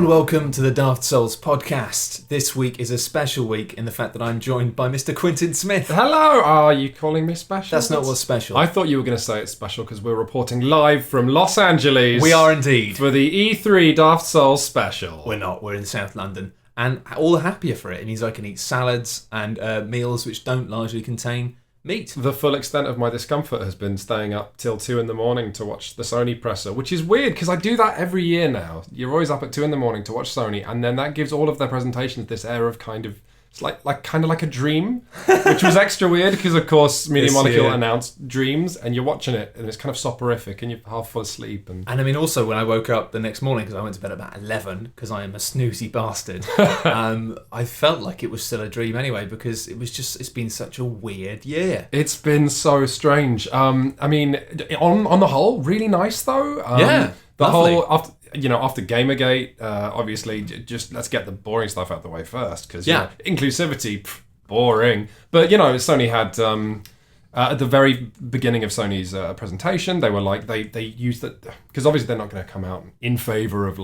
and welcome to the Daft Souls podcast. This week is a special week in the fact that I'm joined by Mr. Quintin Smith. Hello! Are you calling me special? That's not what's special. I thought you were going to say it's special because we're reporting live from Los Angeles. We are indeed. For the E3 Daft Souls special. We're not. We're in South London. And all the happier for it. It means I can eat salads and meals which don't largely contain meat. The full extent of my discomfort has been staying up till 2 a.m. to watch the Sony presser, which is weird because I do that every year now. You're always up at 2 a.m. to watch Sony, and then that gives all of their presentations this air of kind of a dream, which was extra weird because of course Media Molecule announced Dreams, and you're watching it and it's kind of soporific and you're half full asleep. And I mean, also when I woke up the next morning, because I went to bed about 11 because I am a snoozy bastard, I felt like it was still a dream anyway because it's been such a weird year. It's been so strange. I mean, on the whole, really nice though. Yeah, the lovely. whole after Gamergate, obviously, just let's get the boring stuff out of the way first because inclusivity, boring. But Sony had at the very beginning of Sony's presentation, they were like they used it because obviously they're not going to come out in favor of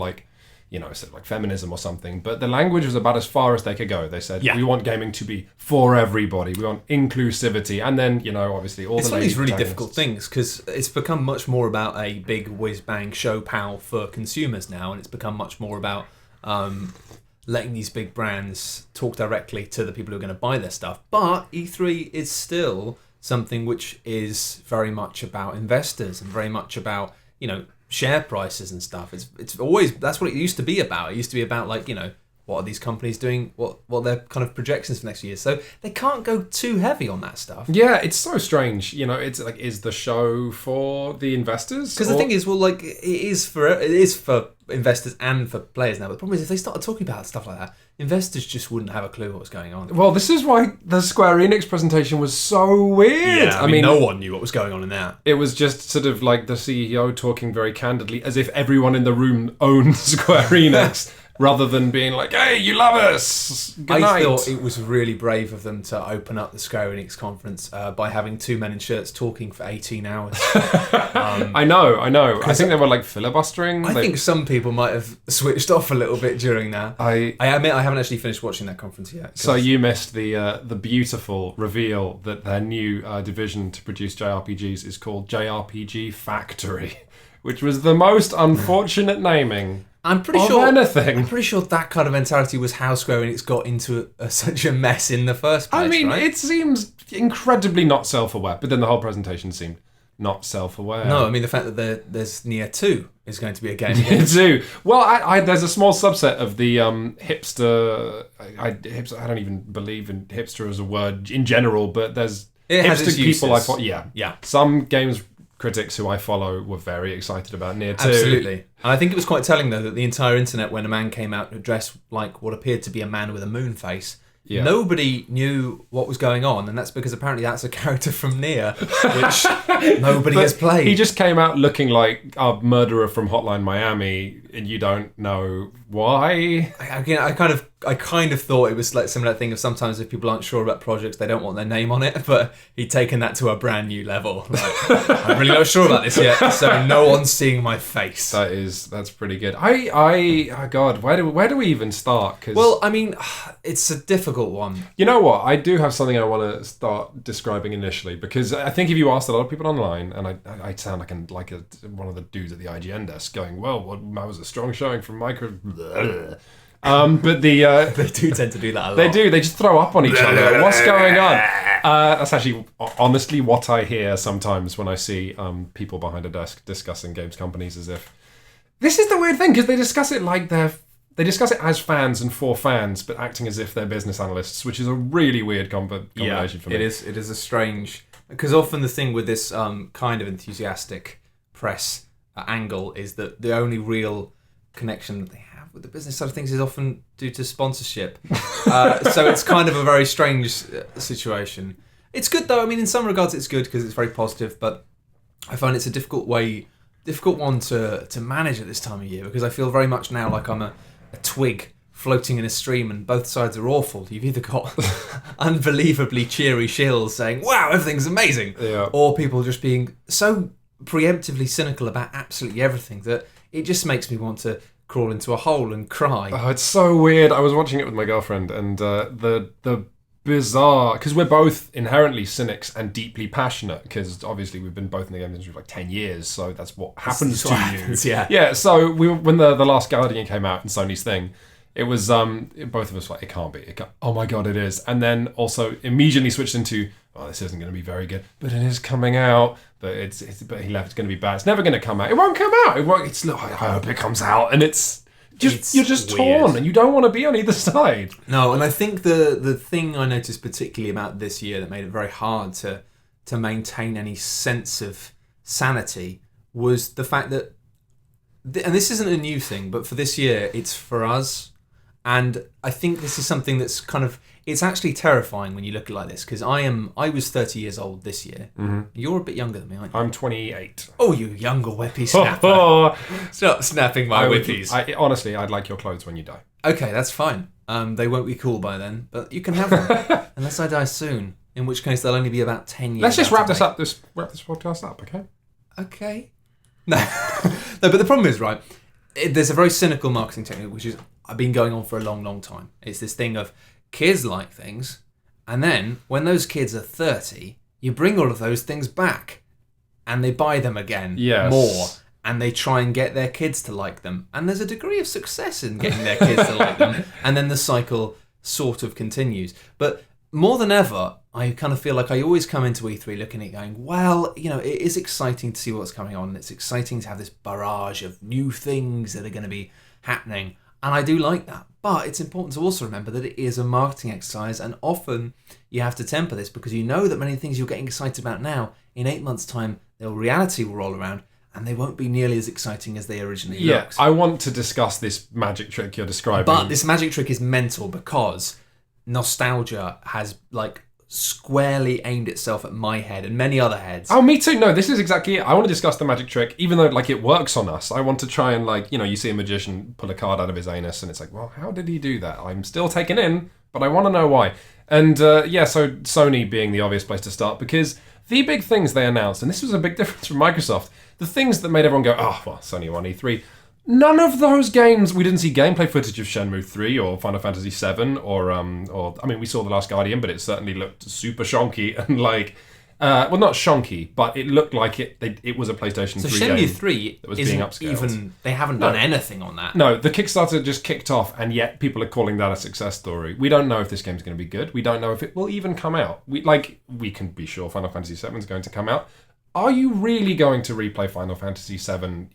sort of like feminism or something, but the language was about as far as they could go. They said, we want gaming to be for everybody. We want inclusivity. And then, obviously all it's the one of these really protagonists. difficult things because it's become much more about a big whiz-bang show pal for consumers now, and it's become much more about letting these big brands talk directly to the people who are going to buy their stuff. But E3 is still something which is very much about investors and very much about, share prices and stuff. It's always, that's what it used to be about. It used to be about what are these companies doing, what their kind of projections for next year. So they can't go too heavy on that stuff. Yeah, it's so strange. It's like, is the show for the investors? Because the thing is, it is for investors and for players now. But the problem is, if they started talking about stuff like that, investors just wouldn't have a clue what was going on. Well, this is why the Square Enix presentation was so weird. Yeah, I mean, no one knew what was going on in that. It was just sort of like the CEO talking very candidly, as if everyone in the room owned Square Enix. Rather than being like, hey, you love us, good night. I thought it was really brave of them to open up the Square Enix conference by having two men in shirts talking for 18 hours. I know. I think they were like filibustering. I think some people might have switched off a little bit during that. I admit I haven't actually finished watching that conference yet. So you missed the beautiful reveal that their new division to produce JRPGs is called JRPG Factory, which was the most unfortunate naming. I'm pretty sure that kind of mentality was how Square Enix got into such a mess in the first place. I mean, right? It seems incredibly not self-aware, but then the whole presentation seemed not self-aware. No, I mean the fact that there's Nier 2 is going to be a game. Nier 2. Well, I there's a small subset of the hipster. I don't even believe in hipster as a word in general, but there's hipster people. I thought, yeah. Some games critics who I follow were very excited about Nier 2. Absolutely. And I think it was quite telling, though, that the entire internet, when a man came out dressed like what appeared to be a man with a moon face, nobody knew what was going on, and that's because apparently that's a character from Nier, which nobody has played. He just came out looking like a murderer from Hotline Miami, and you don't know why. I kind of thought it was like similar thing of sometimes if people aren't sure about projects, they don't want their name on it, but he'd taken that to a brand new level. Like, I'm really not sure about this yet, so no one's seeing my face. That's pretty good. Oh God, where do we even start? Well, I mean, it's a difficult one. You know what? I do have something I want to start describing initially, because I think if you asked a lot of people online, and I sound like one of the dudes at the IGN desk going, well, that was a strong showing from Micro. But they do tend to do that a lot. They do. They just throw up on each other. What's going on? That's actually honestly what I hear sometimes when I see people behind a desk discussing games companies, as if this is the weird thing, because they discuss it like they discuss it as fans and for fans, but acting as if they're business analysts, which is a really weird combination for me. It is a strange, because often the thing with this kind of enthusiastic press angle is that the only real connection that they have with the business side of things is often due to sponsorship. So it's kind of a very strange situation. It's good though. I mean, in some regards it's good because it's very positive, but I find it's a difficult one to manage at this time of year, because I feel very much now like I'm a twig floating in a stream and both sides are awful. You've either got unbelievably cheery shills saying, wow, everything's amazing, or people just being so preemptively cynical about absolutely everything that it just makes me want to crawl into a hole and cry. Oh, it's so weird. I was watching it with my girlfriend, and the bizarre, because we're both inherently cynics and deeply passionate, because obviously we've been both in the game industry for like 10 years, so that's what happens to you. Yeah, so when the Last Guardian came out and Sony's thing, it was both of us like, it can't be. Oh my god, it is. And then also immediately switched into, oh, this isn't going to be very good, but it is coming out. But but he left. It's going to be bad. It's never going to come out. It won't come out. It won't. I hope it comes out. And you're just weird. torn, and you don't want to be on either side. No, and I think the thing I noticed particularly about this year that made it very hard to maintain any sense of sanity was the fact that, and this isn't a new thing, but for this year, it's for us. And I think this is something that's kind of, it's actually terrifying when you look at it like this, because I was 30 years old this year. Mm-hmm. You're a bit younger than me, aren't you? I'm 28. Oh, you younger whippy snapper. Stop snapping my whippies. Honestly, I'd like your clothes when you die. Okay, that's fine. They won't be cool by then, but you can have them. Unless I die soon, in which case they'll only be about 10 years. Let's just wrap this podcast up, okay? Okay. No, but the problem is, right, there's a very cynical marketing technique, which is, I've been going on for a long, long time. It's this thing of kids like things, and then when those kids are 30, you bring all of those things back, and they buy them again more, and they try and get their kids to like them. And there's a degree of success in getting their kids to like them, and then the cycle sort of continues. But more than ever, I kind of feel like I always come into E3 looking at it going, well, you know, it is exciting to see what's coming on, and it's exciting to have this barrage of new things that are going to be happening. And I do like that. But it's important to also remember that it is a marketing exercise, and often you have to temper this because you know that many things you're getting excited about now, in 8 months' time, reality will roll around and they won't be nearly as exciting as they originally looked. I want to discuss this magic trick you're describing. But this magic trick is mental because nostalgia has squarely aimed itself at my head and many other heads. Oh, me too. No, this is exactly it. I want to discuss the magic trick, even though it works on us. I want to try and you see a magician pull a card out of his anus and it's like, well, how did he do that? I'm still taken in, but I want to know why. And so Sony being the obvious place to start, because the big things they announced, and this was a big difference from Microsoft, the things that made everyone go, oh, well, Sony won E3. None of those games, we didn't see gameplay footage of Shenmue 3 or Final Fantasy 7 or we saw The Last Guardian, but it certainly looked super shonky and well, not shonky, but it looked like it was a PlayStation 3 game. So Shenmue 3 that was being upscaled. They haven't done anything on that. No, the Kickstarter just kicked off, and yet people are calling that a success story. We don't know if this game's going to be good. We don't know if it will even come out. We can be sure Final Fantasy 7 is going to come out. Are you really going to replay Final Fantasy VII,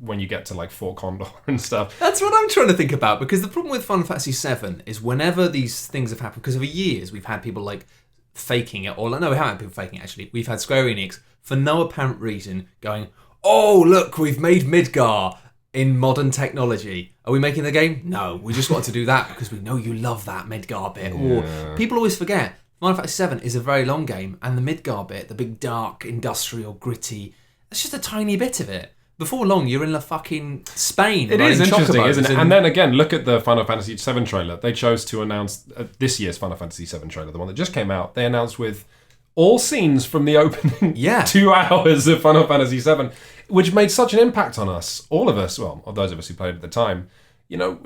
when you get to Fort Condor and stuff? That's what I'm trying to think about, because the problem with Final Fantasy VII is whenever these things have happened, because for years we've had people faking it, or no, we haven't had people faking it actually. We've had Square Enix, for no apparent reason, going, oh, look, we've made Midgar in modern technology. Are we making the game? No, we just want to do that because we know you love that Midgar bit. Yeah. Or people always forget, Final Fantasy VII is a very long game, and the Midgar bit, the big dark, industrial, gritty, that's just a tiny bit of it. Before long, you're in fucking Spain. It is interesting, isn't it? And then again, look at the Final Fantasy VII trailer. They chose to announce this year's Final Fantasy VII trailer, the one that just came out. They announced with all scenes from the opening 2 hours of Final Fantasy VII, which made such an impact on us, all of us, well, those of us who played at the time.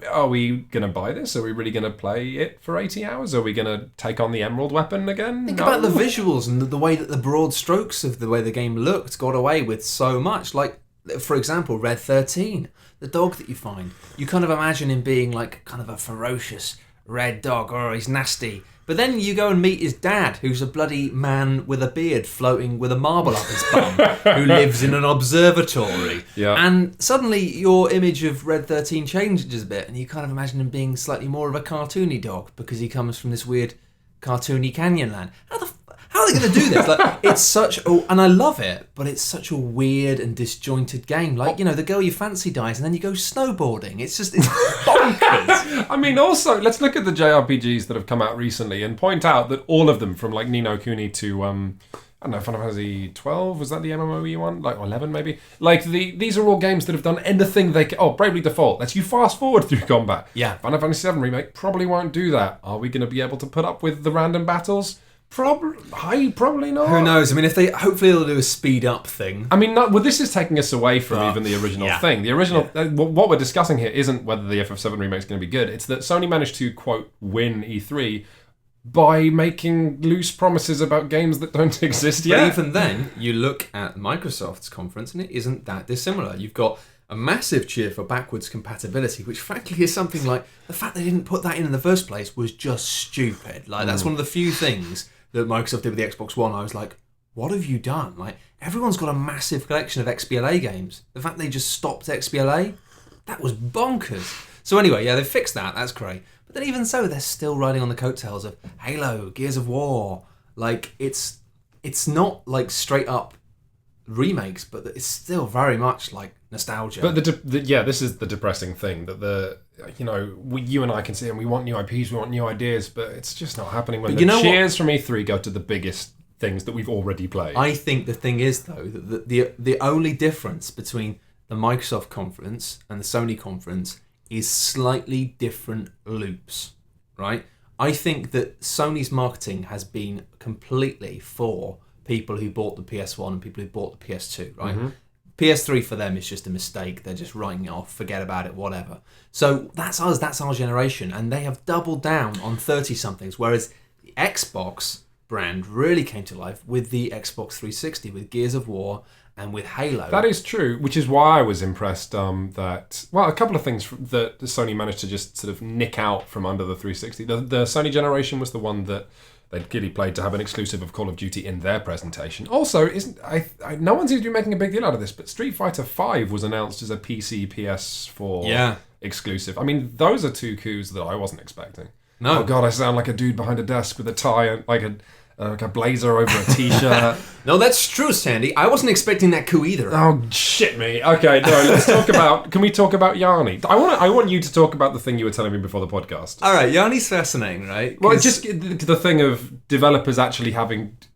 Are we going to buy this? Are we really going to play it for 80 hours? Are we going to take on the Emerald Weapon again? Think about the visuals and the way that the broad strokes of the way the game looked got away with so much. For example, Red 13, the dog that you find. You kind of imagine him being kind of a ferocious red dog. Oh, he's nasty. But then you go and meet his dad, who's a bloody man with a beard floating with a marble up his bum, who lives in an observatory. Yeah. And suddenly your image of Red 13 changes a bit, and you kind of imagine him being slightly more of a cartoony dog because he comes from this weird cartoony canyon land. How are they going to do this? It's such and I love it, but it's such a weird and disjointed game. The girl you fancy dies and then you go snowboarding. It's bonkers. I mean, also, let's look at the JRPGs that have come out recently and point out that all of them, from Ni no Kuni to, I don't know, Final Fantasy 12, was that the MMOE one? Or 11 maybe? These are all games that have done anything they can. Oh, Bravely Default lets you fast forward through combat. Yeah. Final Fantasy 7 Remake probably won't do that. Are we going to be able to put up with the random battles? Probably not. Who knows? I mean, hopefully they'll do a speed up thing. I mean, this is taking us away from even the original thing. The original, what we're discussing here isn't whether the FF7 remake is going to be good. It's that Sony managed to, quote, win E3 by making loose promises about games that don't exist yet. But even then, you look at Microsoft's conference and it isn't that dissimilar. You've got a massive cheer for backwards compatibility, which frankly is something like the fact they didn't put that in the first place was just stupid. Like that's one of the few things that Microsoft did with the Xbox One. I was like, what have you done? Like everyone's got a massive collection of XBLA games. The fact they just stopped XBLA, that was bonkers. So anyway, yeah, they fixed that. That's great. But then even so, they're still riding on the coattails of Halo, Gears of War. Like it's not like straight up remakes, but it's still very much like nostalgia. But this is the depressing thing that you and I can see, and we want new IPs, we want new ideas, but it's just not happening. When the cheers from E3 go to the biggest things that we've already played. I think the thing is though that the only difference between the Microsoft conference and the Sony conference is slightly different loops, right? I think that Sony's marketing has been completely for people who bought the PS1 and people who bought the PS2, right? Mm-hmm. PS3 for them is just a mistake. They're just writing it off, forget about it, whatever. So that's us, that's our generation. And they have doubled down on 30-somethings, whereas the Xbox brand really came to life with the Xbox 360, with Gears of War and with Halo. That is true, which is why I was impressed that... Well, a couple of things that Sony managed to just sort of nick out from under the 360. The Sony generation was the one that they'd clearly played to have an exclusive of Call of Duty in their presentation. Also, no one seems to be making a big deal out of this, but Street Fighter V was announced as a PC, PS4 exclusive. I mean, those are two coups that I wasn't expecting. No. Oh God, I sound like a dude behind a desk with a tie and like a blazer over a t-shirt. No, that's true, Sandy. I wasn't expecting that coup either. Oh shit, me. Okay, no. Let's talk about. Can we talk about Yanni? I want you to talk about the thing you were telling me before the podcast. All right, Yanni's fascinating, right? Well, it's just the thing of developers actually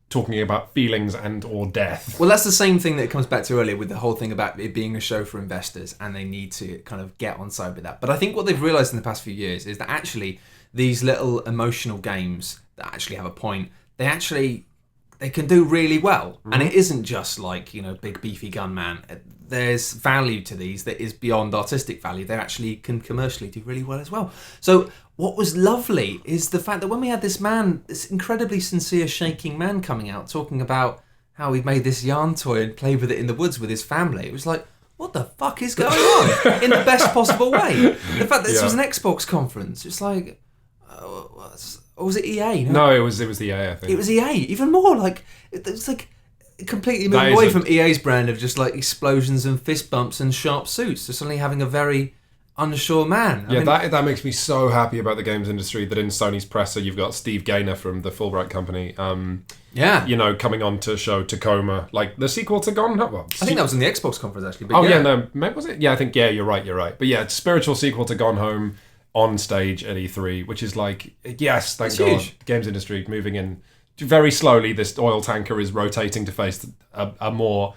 talking about feelings and or death. Well, that's the same thing that comes back to earlier with the whole thing about it being a show for investors, and they need to kind of get on side with that. But I think what they've realised in the past few years is that actually these little emotional games that actually have a point, they can do really well. Mm-hmm. And it isn't just like, big beefy gunman. There's value to these that is beyond artistic value. They actually can commercially do really well as well. So what was lovely is the fact that when we had this incredibly sincere shaking man coming out talking about how he made this yarn toy and played with it in the woods with his family, it was like, what the fuck is going on? In the best possible way. The fact that this was an Xbox conference, it's like... Or was it EA? No, it was EA, I think. It was EA. Even more like it's like completely moving away from EA's brand of just like explosions and fist bumps and sharp suits to suddenly having a very unsure man. That makes me so happy about the games industry that in Sony's presser you've got Steve Gaynor from the Fulbright company. Coming on to show Tacoma, like the sequel to Gone Home. Well, I think that was in the Xbox conference actually. But was it? Yeah, I think you're right. But yeah, it's spiritual sequel to Gone Home. On stage at E3, which is like, yes, thank God, huge. The games industry moving in very slowly. This oil tanker is rotating to face a more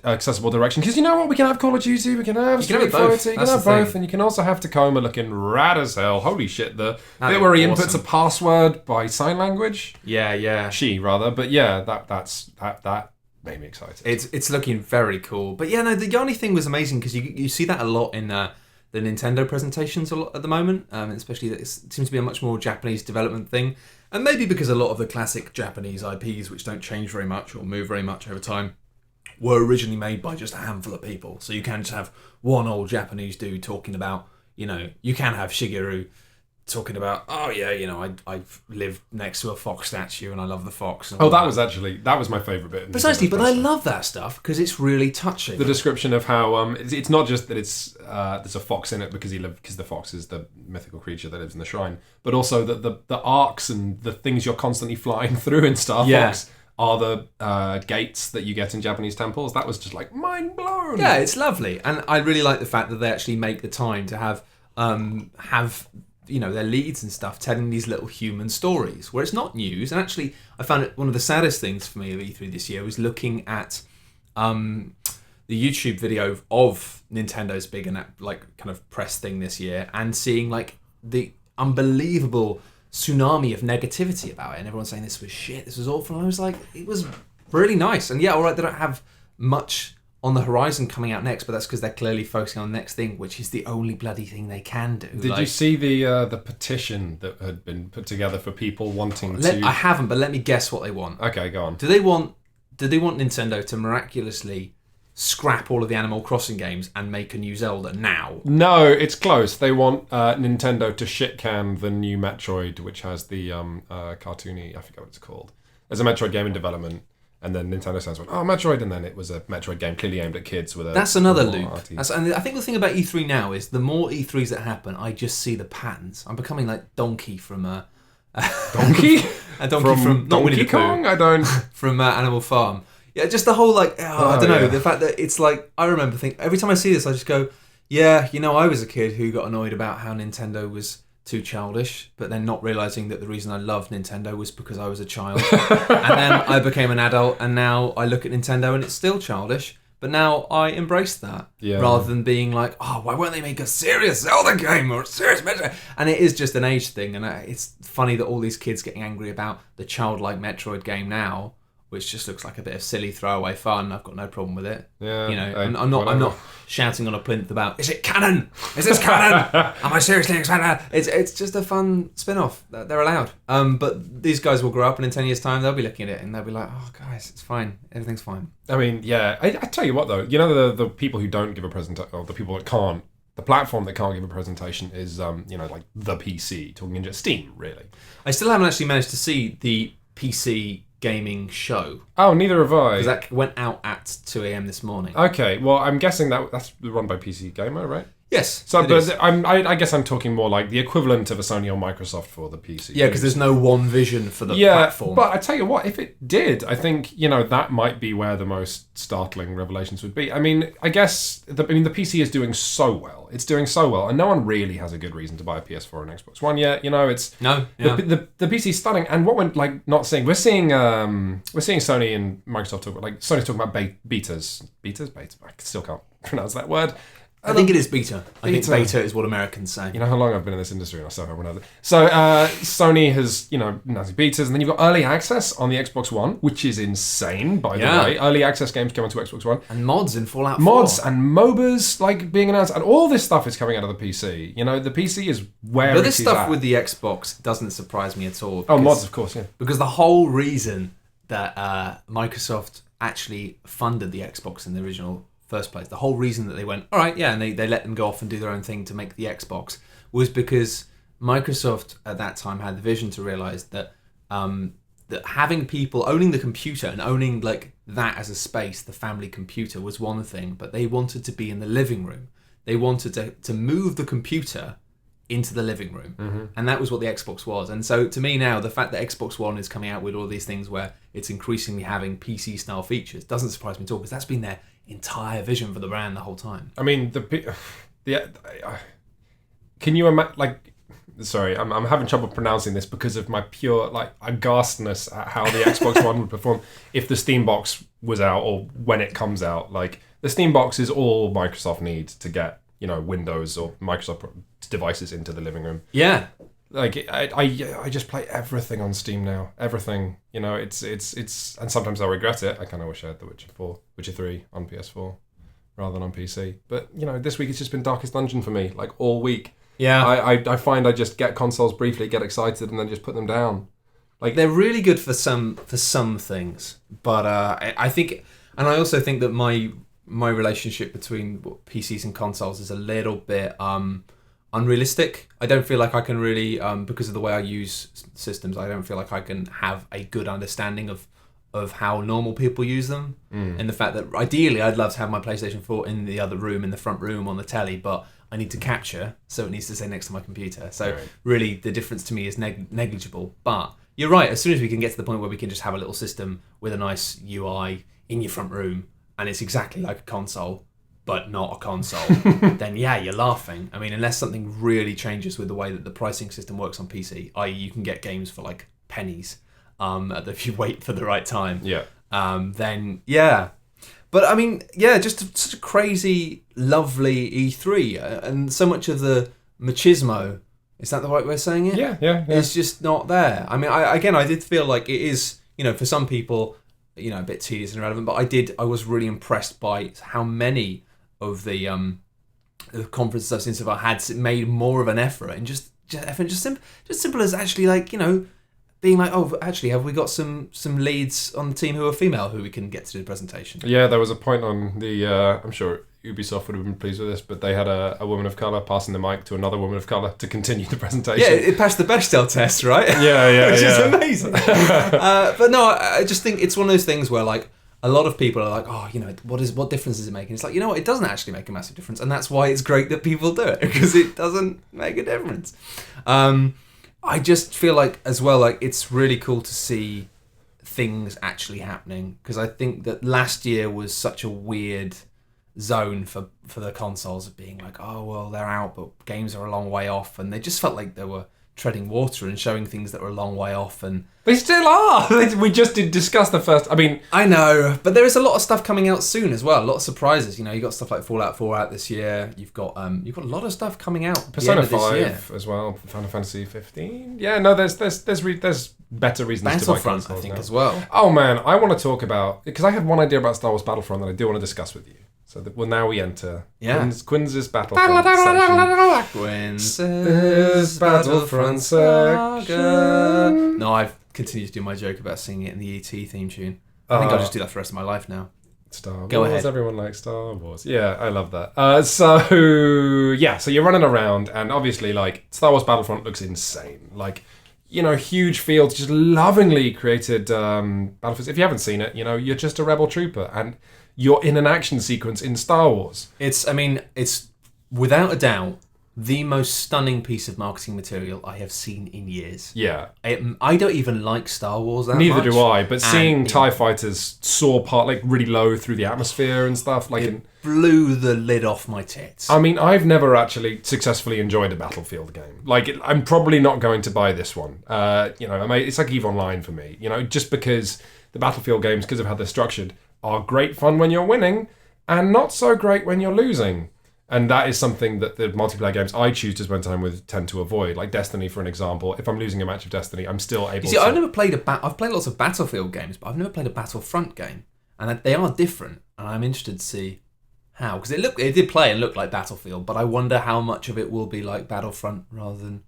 accessible direction. Because you know what, we can have Call of Duty, we can have Street Fighter, you can have both, and you can also have Tacoma looking rad as hell. Holy shit, the bit where he inputs a password by sign language. Yeah. She rather, but yeah, that made me excited. It's looking very cool. But yeah, no, the Yanni thing was amazing because you see that a lot in the Nintendo presentations a lot at the moment, especially that it seems to be a much more Japanese development thing, and maybe because a lot of the classic Japanese IPs, which don't change very much or move very much over time, were originally made by just a handful of people. So you can just have one old Japanese dude talking about, you can have Shigeru talking about, I've lived next to a fox statue and I love the fox. And that was my favourite bit. Precisely, but I love that stuff because it's really touching. The description of how it's not just that it's there's a fox in it because the fox is the mythical creature that lives in the shrine, but also that the arcs and the things you're constantly flying through in Star Fox are the gates that you get in Japanese temples. That was just like mind blown. Yeah, it's lovely, and I really like the fact that they actually make the time to have their leads and stuff telling these little human stories where it's not news. And actually I found it one of the saddest things for me of E3 this year was looking at the YouTube video of Nintendo's big and like kind of press thing this year and seeing like the unbelievable tsunami of negativity about it, and everyone's saying this was shit, this was awful. And I was like, it was really nice. And yeah, all right, they don't have much on the horizon coming out next, but that's because they're clearly focusing on the next thing, which is the only bloody thing they can do. Did you see the petition that had been put together for people wanting to? I haven't, but let me guess what they want. Okay, go on. Do they want Nintendo to miraculously scrap all of the Animal Crossing games and make a new Zelda now? No, it's close. They want Nintendo to shit-can the new Metroid, which has the cartoony, I forget what it's called. There's a Metroid game in development, and then Nintendo says, "Oh, Metroid," and then it was a Metroid game clearly aimed at kids with a... That's another loop. And I think the thing about E3 now is the more E3s that happen, I just see the patterns. I'm becoming like Donkey from... Donkey? A donkey from... Not Winnie the Pooh. Kong? I don't... From Animal Farm. Yeah, just the whole, like... I don't know. Yeah. The fact that it's like... I remember thinking... Every time I see this, I just go, yeah, I was a kid who got annoyed about how Nintendo was too childish, but then not realising that the reason I loved Nintendo was because I was a child. And then I became an adult, and now I look at Nintendo and it's still childish, but now I embrace that. Yeah. Rather than being like, oh, why won't they make a serious Zelda game or a serious Metroid? And it is just an age thing, and it's funny that all these kids getting angry about the childlike Metroid game now, which just looks like a bit of silly throwaway fun. I've got no problem with it. Yeah, I'm not shouting on a plinth about, is it canon? Is this canon? Am I seriously expanding? It's just a fun spin-off. They're allowed. But these guys will grow up, and in 10 years' time, they'll be looking at it and they'll be like, oh, guys, it's fine. Everything's fine. I mean, yeah. I tell you what, though. The people who don't give a presentation, or the people that can't, the platform that can't give a presentation is, like the PC, talking in just Steam, really. I still haven't actually managed to see the PC gaming show. Oh, neither have I. Because that went out at 2 a.m. this morning. Okay, well, I'm guessing that's run by PC Gamer, right? Yes. So, I guess I'm talking more like the equivalent of a Sony or Microsoft for the PC. Yeah, because there's no one vision for the platform. But I tell you what, if it did, I think that might be where the most startling revelations would be. I mean, I guess the PC is doing so well. It's doing so well, and no one really has a good reason to buy a PS4 and Xbox One yet. It's no. Yeah. The PC's stunning, and what we're not seeing, we're seeing Sony and Microsoft talk about, Sony's talking about betas. I still can't pronounce that word. I think it is beta. I think beta is what Americans say. You know how long I've been in this industry, and I still haven't it. So Sony has, announced betas, and then you've got early access on the Xbox One, which is insane, by the way. Early access games coming to Xbox One. And mods in Fallout 4. Mods and MOBAs, being announced, and all this stuff is coming out of the PC. The PC is where But this stuff with the Xbox doesn't surprise me at all. Oh, mods, of course, yeah. Because the whole reason that Microsoft actually funded the Xbox in the original first place, the whole reason that they went, all right, yeah, and they let them go off and do their own thing to make the Xbox, was because Microsoft at that time had the vision to realize that that having people owning the computer and owning that as a space, the family computer, was one thing, but they wanted to be in the living room. They wanted to move the computer into the living room. Mm-hmm. And that was what the Xbox was. And so to me now, the fact that Xbox One is coming out with all these things where it's increasingly having PC-style features doesn't surprise me at all, because that's been their entire vision for the brand the whole time. I mean, can you imagine, sorry, I'm having trouble pronouncing this because of my pure, aghastness at how the Xbox One would perform if the Steam Box was out, or when it comes out. The Steam Box is all Microsoft needs to get, Windows or Microsoft devices into the living room. Yeah. I just play everything on Steam now. Everything. It's and sometimes I regret it. I kind of wish I had The Witcher 3 on PS4 rather than on PC. But, this week it's just been Darkest Dungeon for me, all week. Yeah. I find I just get consoles briefly, get excited, and then just put them down. They're really good for some things, but I think, and I also think that my relationship between PCs and consoles is a little bit unrealistic. I don't feel like I can really, because of the way I use systems, I don't feel like I can have a good understanding of how normal people use them. And the fact that ideally I'd love to have my PlayStation 4 in the other room, in the front room on the telly, but I need to capture, so it needs to stay next to my computer. So really the difference to me is negligible. But you're right, as soon as we can get to the point where we can just have a little system with a nice UI in your front room, and it's exactly like a console, but not a console, then yeah, you're laughing. I mean, unless something really changes with the way that the pricing system works on PC, i.e. you can get games for pennies if you wait for the right time. Yeah. Then yeah. But I mean, yeah, just such a crazy, lovely E3, and so much of the machismo Is that the right way of saying it? Yeah. It's just not there. I mean, I did feel like it is, for some people, a bit tedious and irrelevant, but I was really impressed by how many of the conferences I've seen so far had made more of an effort and just simple as actually being like, oh, actually, have we got some leads on the team who are female who we can get to do the presentation? Yeah, there was a point on the, I'm sure Ubisoft would have been pleased with this, but they had a woman of colour passing the mic to another woman of colour to continue the presentation. Yeah, it passed the Bechdel test, right? Yeah, Which is amazing. But no, I just think it's one of those things where a lot of people are like, oh, what difference is it making? It's like, what, it doesn't actually make a massive difference, and that's why it's great that people do it, because it doesn't make a difference. I just feel like, as well, it's really cool to see things actually happening, because I think that last year was such a weird zone for the consoles of being like, oh, well, they're out, but games are a long way off, and they just felt like they were treading water and showing things that were a long way off, and they still are. We just did discuss the first. I mean, I know, but there is a lot of stuff coming out soon as well. A lot of surprises. You got stuff like Fallout 4 out this year. You've got a lot of stuff coming out. Persona this 5 year as well. Final Fantasy 15. Yeah, no, there's better reasons to buy consoles I think now. as well. Oh man, I want to talk about, because I had one idea about Star Wars Battlefront that I do want to discuss with you. So now we enter Quinn's Battlefront section. Quinn's Battlefront section. No, I've continued to do my joke about singing it in the E.T. theme tune. I think I'll just do that for the rest of my life now. Star Wars. Go ahead. Everyone likes Star Wars. Yeah, I love that. So you're running around, and obviously, Star Wars Battlefront looks insane. Huge fields, just lovingly created battlefields. If you haven't seen it, you're just a rebel trooper, and you're in an action sequence in Star Wars. It's without a doubt the most stunning piece of marketing material I have seen in years. Yeah. I don't even like Star Wars that Neither much. do I, but seeing TIE fighters soar really low through the atmosphere and stuff, it blew the lid off my tits. I mean, I've never actually successfully enjoyed a Battlefield game. I'm probably not going to buy this one. It's like EVE Online for me. Just because the Battlefield games, because of how they're structured, are great fun when you're winning and not so great when you're losing. And that is something that the multiplayer games I choose to spend time with tend to avoid. Like Destiny, for an example. If I'm losing a match of Destiny, I'm still able to... I've never played I've played lots of Battlefield games, but I've never played a Battlefront game. And they are different. And I'm interested to see how. Because it did play and look like Battlefield, but I wonder how much of it will be like Battlefront rather than...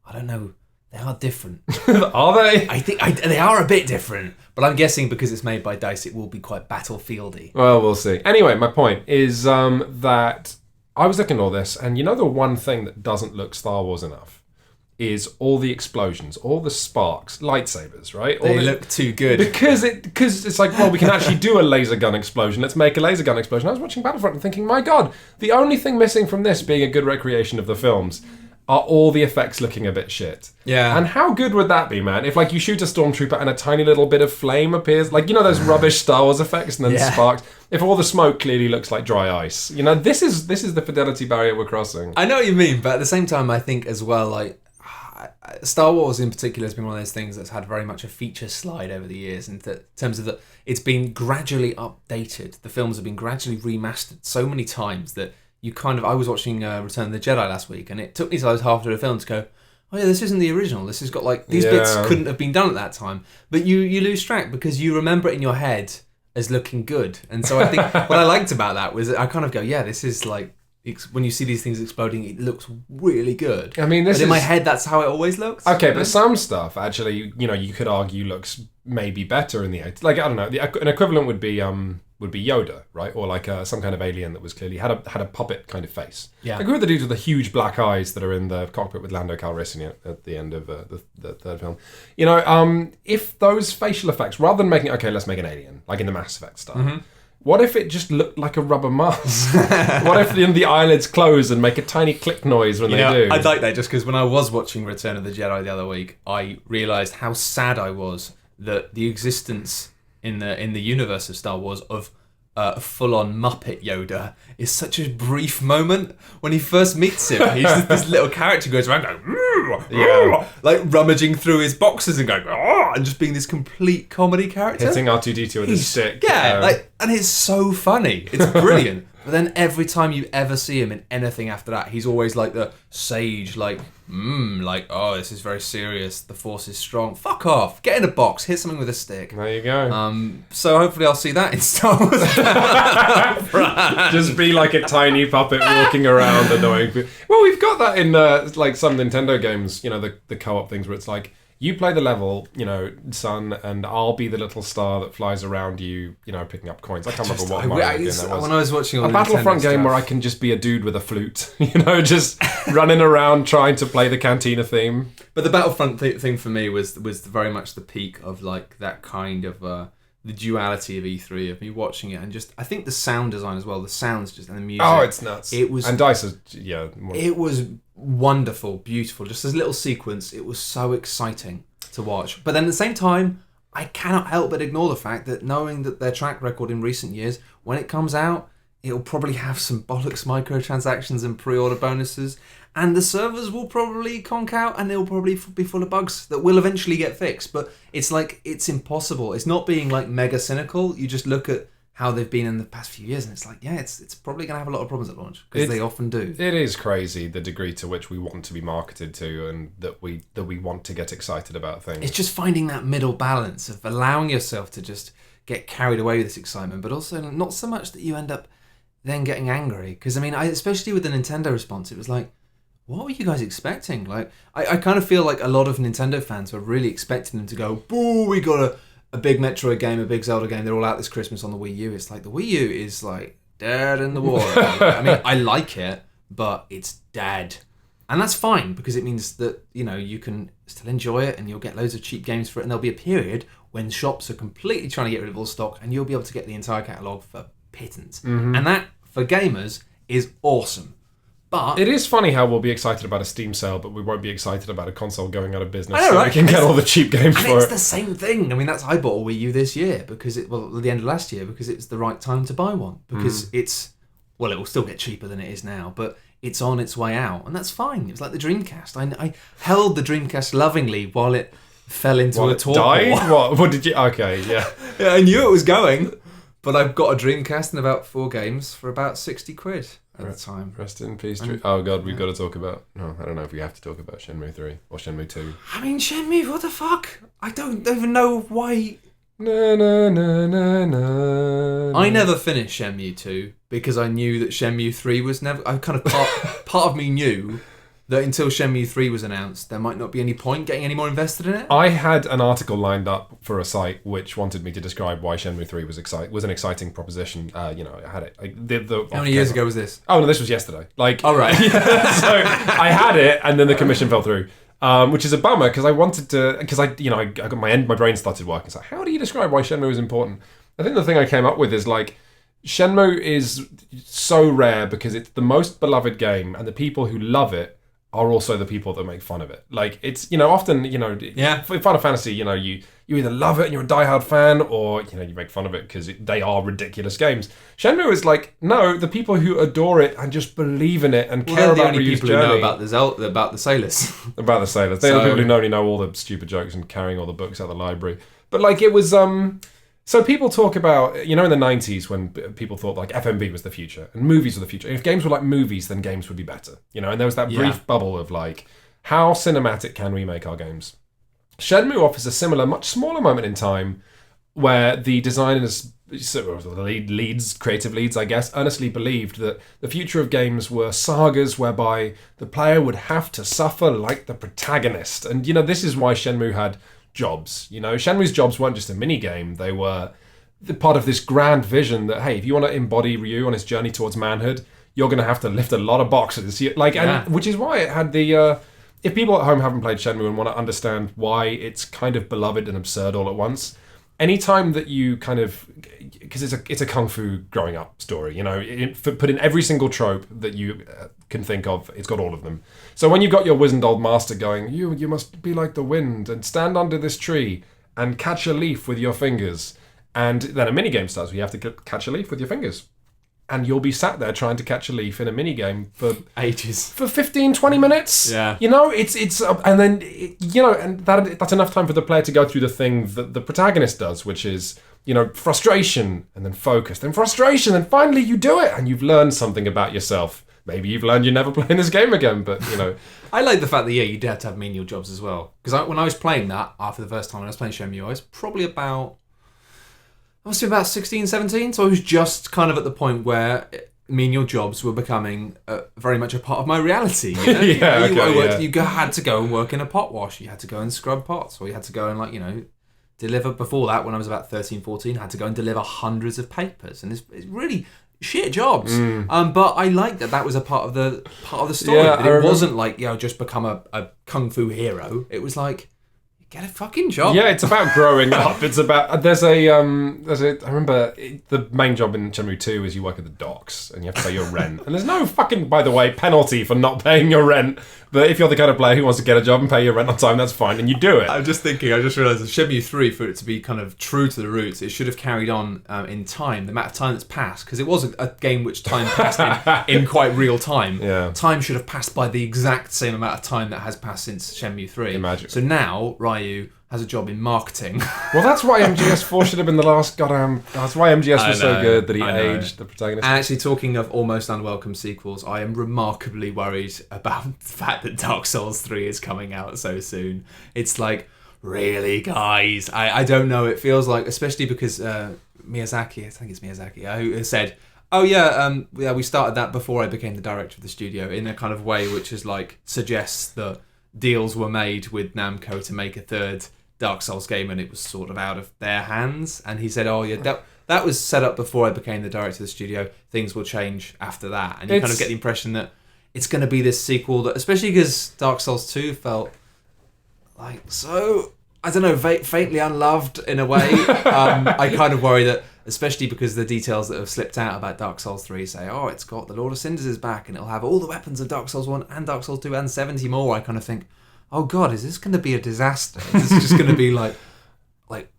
I don't know. They are different. Are they? I think they are a bit different. But I'm guessing because it's made by DICE, it will be quite Battlefieldy. Well, we'll see. Anyway, my point is that... I was looking at all this, and the one thing that doesn't look Star Wars enough is all the explosions, all the sparks, lightsabers, right? They look too good. Because it's like, well, we can actually do a laser gun explosion. Let's make a laser gun explosion. I was watching Battlefront and thinking, my God, the only thing missing from this being a good recreation of the films are all the effects looking a bit shit. Yeah. And how good would that be, man? If you shoot a stormtrooper and a tiny little bit of flame appears, those rubbish Star Wars effects and then sparks. If all the smoke clearly looks like dry ice. This is the fidelity barrier we're crossing. I know what you mean, but at the same time, I think as well, Star Wars in particular has been one of those things that's had very much a feature slide over the years in terms of it's been gradually updated. The films have been gradually remastered so many times that you I was watching Return of the Jedi last week, and it took me till I was half through the film to go, oh yeah, this isn't the original. This has got these bits couldn't have been done at that time. But you lose track because you remember it in your head as looking good. And so I think what I liked about that was I kind of go, yeah, this is when you see these things exploding, it looks really good. I mean, in my head, that's how it always looks. Okay, but some stuff actually, you could argue looks maybe better in the 80s. I don't know, an equivalent would be Yoda, right? Or some kind of alien that was clearly had a puppet kind of face. Yeah. Who are the dudes with the huge black eyes that are in the cockpit with Lando Calrissian at the end of the third film? If those facial effects, rather than making let's make an alien, like in the Mass Effect stuff. Mm-hmm. What if it just looked like a rubber mask? What if the eyelids close and make a tiny click noise when they do? I'd like that just because when I was watching Return of the Jedi the other week, I realised how sad I was that the existence in the universe of Star Wars of a full-on Muppet Yoda is such a brief moment. When he first meets him, he's just this little character who goes around going, rummaging through his boxes and going, and just being this complete comedy character. Hitting R2-D2 with his stick. Yeah, and it's so funny. It's brilliant. But then every time you ever see him in anything after that, he's always like the sage, like, oh, this is very serious. The Force is strong. Fuck off. Get in a box. Hit something with a stick. There you go. So hopefully I'll see that in Star Wars. Just be like a tiny puppet walking around annoying people. Well, we've got that in like some Nintendo games, you know, the co-op things where it's like, you play the level, you know, son, and I'll be the little star that flies around you, you know, picking up coins. I can't remember what Mario game that was. When I was watching all a Battlefront game where I can just be a dude with a flute, you know, just running around trying to play the Cantina theme. But the Battlefront thing for me was very much the peak of like that kind of the duality of E3, of me watching it, and just I think the sound design as well, the sounds just and the music. Oh, it's nuts. It was, and DICE is, it was wonderful, beautiful. Just this little sequence, it was so exciting to watch. But then at the same time, I cannot help but ignore the fact that knowing that their track record in recent years, when it comes out, it'll probably have some bollocks microtransactions and pre-order bonuses, and the servers will probably conk out, and they'll probably be full of bugs that will eventually get fixed. But it's like, it's impossible. It's not being like mega cynical. You just look at how they've been in the past few years, and it's like, yeah, it's probably going to have a lot of problems at launch, because they often do. It is crazy the degree to which we want to be marketed to, and that we want to get excited about things. It's just finding that middle balance of allowing yourself to just get carried away with this excitement, but also not so much that you end up then getting angry. Because I mean, especially with the Nintendo response, it was like, what were you guys expecting? Like, I kind of feel like a lot of Nintendo fans were really expecting them to go, boo, we got a big Metroid game, a big Zelda game, they're all out this Christmas on the Wii U. It's like, the Wii U is like dead in the water. I mean, I like it, but it's dead. And that's fine, because it means that, you know, you can still enjoy it, and you'll get loads of cheap games for it, and there'll be a period when shops are completely trying to get rid of all stock, and you'll be able to get the entire catalogue for pittance. Mm-hmm. And that, for gamers, is awesome. But it is funny how we'll be excited about a Steam sale, but we won't be excited about a console going out of business. I know, right? We can get all the cheap games for it. It's the same thing. I mean, I bought a Wii U this year because at the end of last year, because it's the right time to buy one. Because it will still get cheaper than it is now, but it's on its way out, and that's fine. It was like the Dreamcast. I held the Dreamcast lovingly while it fell into a torpor. Died? What did you? Okay, yeah. Yeah, I knew it was going, but I've got a Dreamcast and about 4 games for about £60 at the time. Rest in peace. Oh god, we've got to talk about. No, I don't know if we have to talk about Shenmue 3 or Shenmue 2. I mean, Shenmue, what the fuck? I don't even know why. No, no, no, no, no. I never finished Shenmue 2 because I knew that Shenmue 3 was never. I kind of part of me knew that until Shenmue 3 was announced, there might not be any point getting any more invested in it. I had an article lined up for a site which wanted me to describe why Shenmue 3 was an exciting proposition. You know, I had it. How many years ago was this? Oh no, this was yesterday. Like, all right. So I had it, and then the commission fell through, which is a bummer because I wanted to. Because I got my brain started working. So how do you describe why Shenmue is important? I think the thing I came up with is like, Shenmue is so rare because it's the most beloved game, and the people who love it are also the people that make fun of it. Like, it's, you know, often, you know, for Final Fantasy, you know, you either love it and you're a diehard fan, or, you know, you make fun of it because they are ridiculous games. Shenmue is like, no, the people who adore it and just believe in it and care about Ryu's journey. They're the only people who know about the sailors. About the sailors. They're the people who only know all the stupid jokes and carrying all the books out of the library. But, like, it was, so people talk about, you know, in the 90s when people thought like FMV was the future and movies were the future. If games were like movies, then games would be better. You know, and there was that brief bubble of like, how cinematic can we make our games? Shenmue offers a similar, much smaller moment in time where the designers, the creative leads, I guess, earnestly believed that the future of games were sagas whereby the player would have to suffer like the protagonist. And, you know, this is why Shenmue had jobs. You know, Shenmue's jobs weren't just a mini game; they were part of this grand vision that, hey, if you want to embody Ryu on his journey towards manhood, you're going to have to lift a lot of boxes. And which is why it had the. If people at home haven't played Shenmue and want to understand why it's kind of beloved and absurd all at once, anytime that you kind of, because it's a kung fu growing up story, you know, put in every single trope that you can think of, it's got all of them. So when you've got your wizened old master going, you must be like the wind and stand under this tree and catch a leaf with your fingers, and then a minigame starts where you have to catch a leaf with your fingers. And you'll be sat there trying to catch a leaf in a minigame for ages, for 15, 20 minutes. Yeah, you know, it's and then you know, and that's enough time for the player to go through the thing that the protagonist does, which is frustration and then focus, then frustration, and finally you do it and you've learned something about yourself. Maybe you've learned you're never playing this game again, but I like the fact that you did have to have menial jobs as well. Because when I was playing that after the first time, when I was playing Shenmue, I was probably about 16, 17. So I was just kind of at the point where menial jobs were becoming very much a part of my reality. You had to go and work in a pot wash. You had to go and scrub pots, or you had to go and deliver. Before that, when I was about 13, 14, I had to go and deliver hundreds of papers, and it's really shit jobs. But I liked that was a part of the story. Yeah, that it wasn't like just become a kung fu hero. It was like, get a fucking job. Yeah, it's about growing up. It's about I remember the main job in Shenmue 2 is you work at the docks and you have to pay your rent. And there's no fucking, by the way, penalty for not paying your rent. But if you're the kind of player who wants to get a job and pay your rent on time, that's fine, and you do it. I just realised that Shenmue 3, for it to be kind of true to the roots, it should have carried on in time, the amount of time that's passed, because it was a game which time passed in quite real time. Yeah. Time should have passed by the exact same amount of time that has passed since Shenmue 3. Imagine. So now, Ryu has a job in marketing. Well, that's why MGS4 should have been the last goddamn... That's why MGS was so good, that he aged the protagonist. And actually, talking of almost unwelcome sequels, I am remarkably worried about the fact that Dark Souls 3 is coming out so soon. It's like, really, guys? I don't know. It feels like, especially because Miyazaki, I think it's Miyazaki, who said, we started that before I became the director of the studio, in a kind of way which is like, suggests that deals were made with Namco to make a third Dark Souls game, and it was sort of out of their hands. And he said, that was set up before I became the director of the studio. Things will change after that. And you kind of get the impression that it's going to be this sequel that, especially because Dark Souls 2 felt like so, I don't know, faintly unloved in a way. I kind of worry that, especially because the details that have slipped out about Dark Souls 3 say, it's got the Lord of Cinders is back and it'll have all the weapons of Dark Souls 1 and Dark Souls 2 and 70 more. I kind of think, oh God, is this going to be a disaster? Is this just going to be like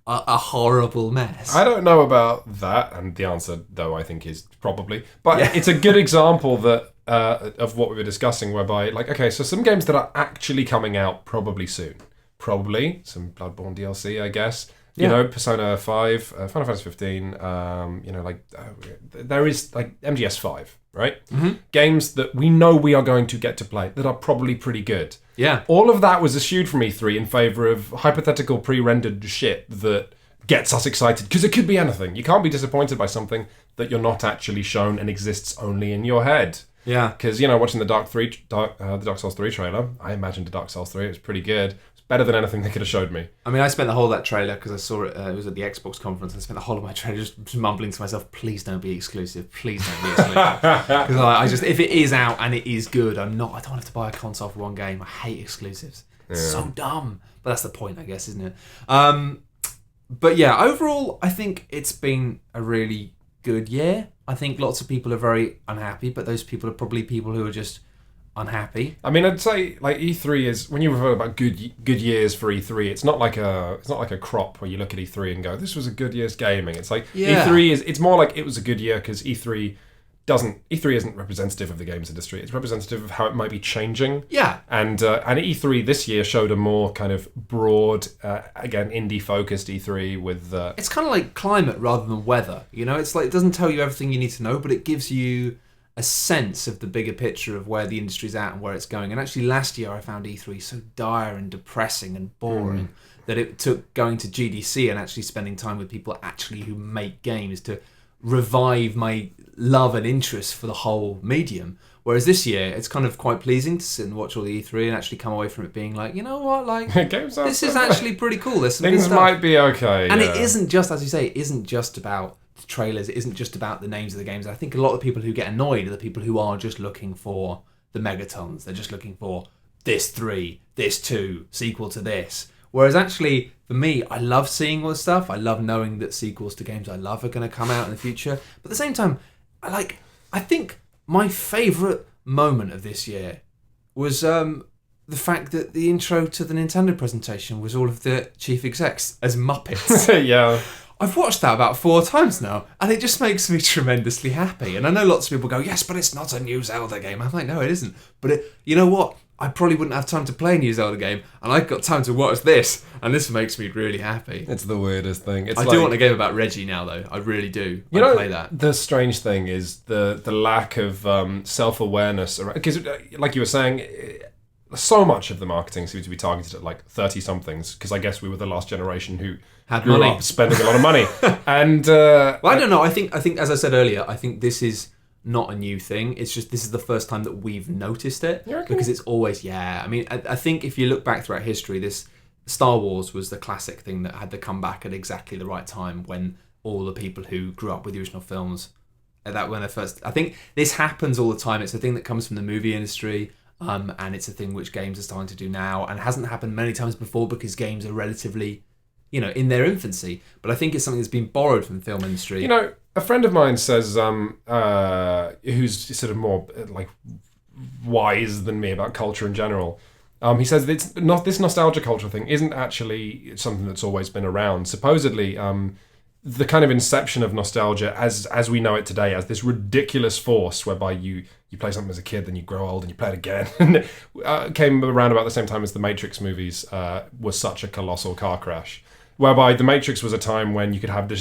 a horrible mess? I don't know about that, and the answer, though, I think is probably. But it's a good example that of what we were discussing, whereby, so some games that are actually coming out probably soon. Probably some Bloodborne DLC, I guess. Persona 5, Final Fantasy 15, there is MGS 5, right? Mm-hmm. Games that we know we are going to get to play that are probably pretty good. Yeah. All of that was eschewed from E3 in favour of hypothetical pre-rendered shit that gets us excited, because it could be anything. You can't be disappointed by something that you're not actually shown and exists only in your head. Yeah. Because, watching the Dark Souls 3 trailer, I imagined a Dark Souls 3, it was pretty good. Better than anything they could have showed me. I mean, I spent the whole of that trailer, because I saw it, it was at the Xbox conference, and I spent the whole of my trailer just mumbling to myself, please don't be exclusive, please don't be exclusive. Because I just, if it is out and it is good, I don't have to buy a console for one game. I hate exclusives. It's so dumb. But that's the point, I guess, isn't it? But yeah, overall, I think it's been a really good year. I think lots of people are very unhappy, but those people are probably people who are just unhappy. I mean, I'd say E3 is, when you refer about good years for E3, it's not like a crop where you look at E3 and go, this was a good year's gaming. It's like E3 is, it's more like it was a good year because E3 isn't representative of the games industry. It's representative of how it might be changing. Yeah. And E3 this year showed a more kind of broad, again, indie focused E3 with. It's kind of like climate rather than weather. It's like, it doesn't tell you everything you need to know, but it gives you a sense of the bigger picture of where the industry's at and where it's going. And actually last year I found E3 so dire and depressing and boring that it took going to GDC and actually spending time with people actually who make games to revive my love and interest for the whole medium. Whereas this year it's kind of quite pleasing to sit and watch all the E3 and actually come away from it being like, you know what, this is actually pretty cool. There's some things good stuff. Might be okay. And it isn't just, as you say, it isn't just about the trailers, it isn't just about the names of the games. I think a lot of people who get annoyed are the people who are just looking for the megatons. They're just looking for this 3, this 2, sequel to this. Whereas actually, for me, I love seeing all this stuff. I love knowing that sequels to games I love are going to come out in the future. But at the same time, I think my favourite moment of this year was the fact that the intro to the Nintendo presentation was all of the chief execs as Muppets. Yeah. I've watched that about 4 times now, and it just makes me tremendously happy. And I know lots of people go, yes, but it's not a new Zelda game. I'm like, no, it isn't. But you know what? I probably wouldn't have time to play a new Zelda game, and I've got time to watch this, and this makes me really happy. It's the weirdest thing. I do want a game about Reggie now, though. I really do. I'd play that. The strange thing is the lack of self-awareness around, because like you were saying, so much of the marketing seems to be targeted at like 30-somethings, because I guess we were the last generation who had grew money, up spending a lot of money. And well, I don't know. I think as I said earlier, I think this is not a new thing. It's just this is the first time that we've noticed it, because it's always I mean, I think if you look back throughout history, this Star Wars was the classic thing that had to come back at exactly the right time when all the people who grew up with the original films when they first. I think this happens all the time. It's a thing that comes from the movie industry. And it's a thing which games are starting to do now, and hasn't happened many times before because games are relatively, in their infancy. But I think it's something that's been borrowed from the film industry. A friend of mine says, who's sort of more like wise than me about culture in general. He says it's not this nostalgia culture thing isn't actually something that's always been around. Supposedly, the kind of inception of nostalgia as we know it today, as this ridiculous force whereby you play something as a kid, then you grow old and you play it again, came around about the same time as the Matrix movies was such a colossal car crash. Whereby the Matrix was a time when you could have this,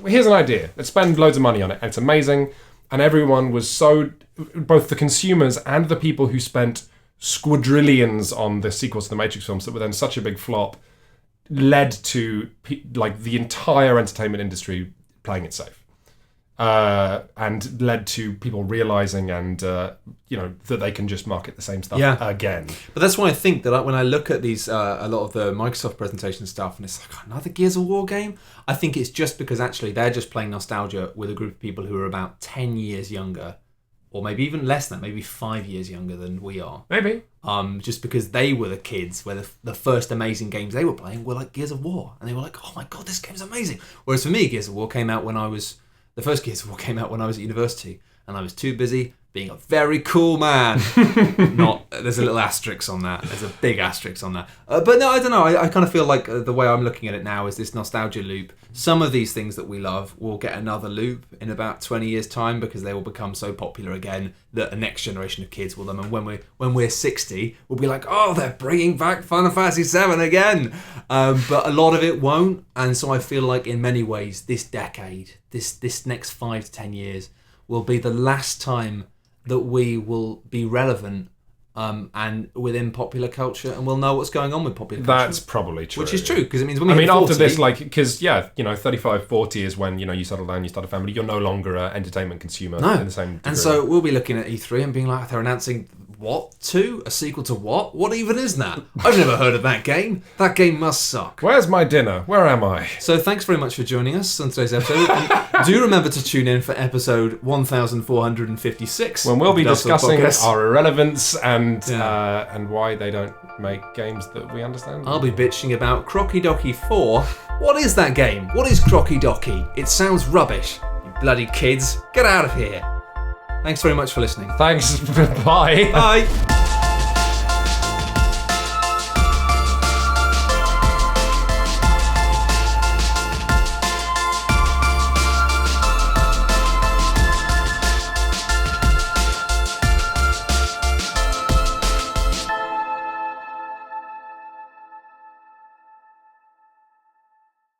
here's an idea, let's spend loads of money on it, and it's amazing. And everyone was so, both the consumers and the people who spent squadrillions on the sequels to the Matrix films that were then such a big flop, led to like the entire entertainment industry playing it safe. And led to people realizing that they can just market the same stuff again. But that's why I think that when I look at these, a lot of the Microsoft presentation stuff, and it's like another Gears of War game, I think it's just because actually they're just playing nostalgia with a group of people who are about 10 years younger, or maybe even less than that, maybe 5 years younger than we are. Maybe. Just because they were the kids where the first amazing games they were playing were like Gears of War, and they were like, oh my god, this game's amazing. Whereas for me, Gears of War came out when I was The first Gears of War came out when I was at university, and I was too busy being a very cool man. There's a little asterisk on that. There's a big asterisk on that. But no, I don't know. I kind of feel like the way I'm looking at it now is this nostalgia loop. Some of these things that we love will get another loop in about 20 years' time because they will become so popular again that a next generation of kids will them. And when we're 60, we'll be like, oh, they're bringing back Final Fantasy VII again. But a lot of it won't. And so I feel like in many ways, this decade, this next 5 to 10 years will be the last time that we will be relevant and within popular culture, and we'll know what's going on with popular culture. That's probably true. Which is true, because it means when we hit 40, after this, because 35, 40 is when you settle down, you start a family. You're no longer an entertainment consumer in the same degree. And so we'll be looking at E3 and being like, they're announcing what? A sequel to what? What even is that? I've never heard of that game. That game must suck. Where's my dinner? Where am I? So thanks very much for joining us on today's episode. And do remember to tune in for episode 1456. When we'll be discussing our irrelevance and why they don't make games that we understand. I'll be bitching about Crocky Docky 4. What is that game? What is Crocky Docky? It sounds rubbish. You bloody kids. Get out of here. Thanks very much for listening. Thanks. Bye. Bye.